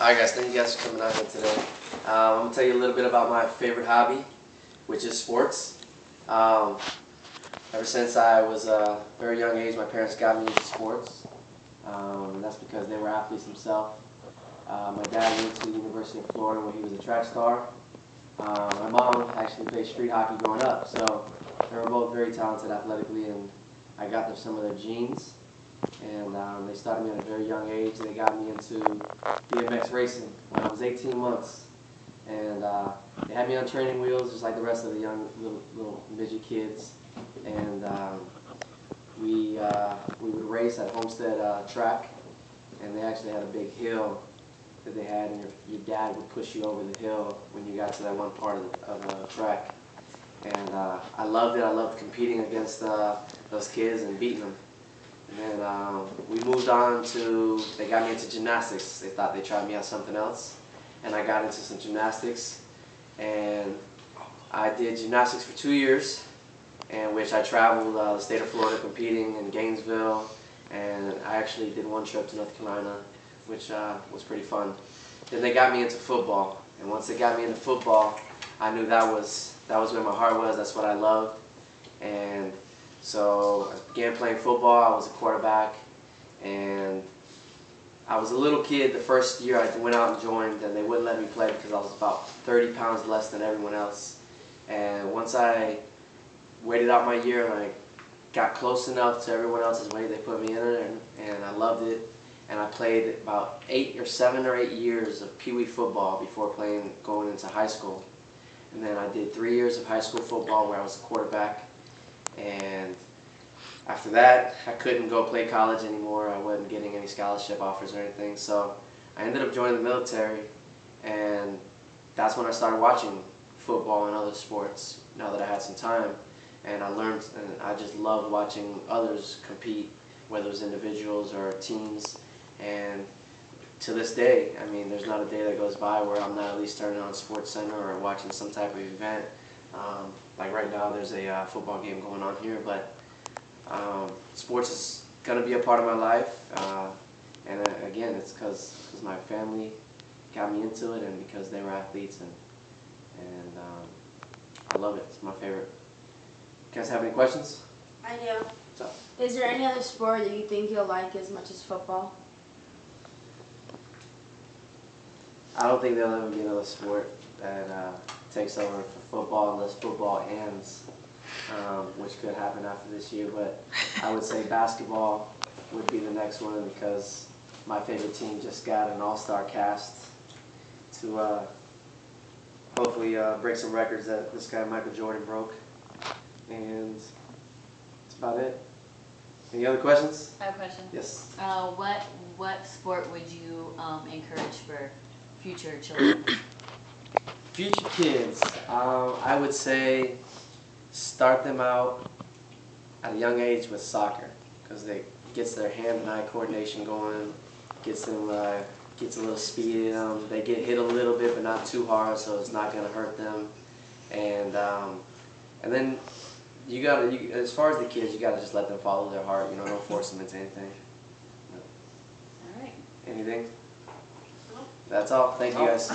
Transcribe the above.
Alright guys, thank you guys for coming out here today. I'm going to tell you a little bit about my favorite hobby, which is sports. Ever since I was a very young age, my parents got me into sports. And that's because they were athletes themselves. My dad went to the University of Florida where he was a track star. My mom actually played street hockey growing up, so they were both very talented athletically, and I got some of their genes. And they started me at a very young age. They got me into BMX racing when I was 18 months. And they had me on training wheels just like the rest of the young little midget kids. And we would race at Homestead track, and they actually had a big hill that they had, and your dad would push you over the hill when you got to that one part of the track. And I loved it. I loved competing against those kids and beating them. And then we moved on to, they got me into gymnastics. They thought they tried me out something else. And I got into some gymnastics. And I did gymnastics for 2 years, in which I traveled the state of Florida competing in Gainesville. And I actually did one trip to North Carolina, which was pretty fun. Then they got me into football. And once they got me into football, I knew that was where my heart was. That's what I loved. And so I began playing football. I was a quarterback, and I was a little kid the first year I went out and joined, and they wouldn't let me play because I was about 30 pounds less than everyone else. And once I waited out my year and I got close enough to everyone else's weight, they put me in it, and I loved it. And I played about 7 or 8 years of Pee Wee football before going into high school. And then I did 3 years of high school football where I was a quarterback. And after that, I couldn't go play college anymore. I wasn't getting any scholarship offers or anything. So I ended up joining the military, and that's when I started watching football and other sports now that I had some time. And I learned, and I just loved watching others compete, whether it was individuals or teams. And to this day, I mean, there's not a day that goes by where I'm not at least turning on Sports Center or watching some type of event. Like right now, there's a football game going on here, but sports is going to be a part of my life. And again, it's because my family got me into it, and because they were athletes, and I love it. It's my favorite. You guys have any questions? I do. What's up? Is there any other sport that you think you'll like as much as football? I don't think there'll ever be another sport that takes over for football unless football ends, which could happen after this year. But I would say basketball would be the next one, because my favorite team just got an all-star cast to hopefully break some records that this guy Michael Jordan broke. And that's about it. Any other questions? I have a question. Yes. What sport would you encourage for future children? Future kids, I would say start them out at a young age with soccer, because it gets their hand and eye coordination going, gets a little speed in them. They get hit a little bit, but not too hard, so it's not going to hurt them. And then as far as the kids, you gotta just let them follow their heart. You know, don't force them into anything. All right. Anything? That's all. Thank you guys.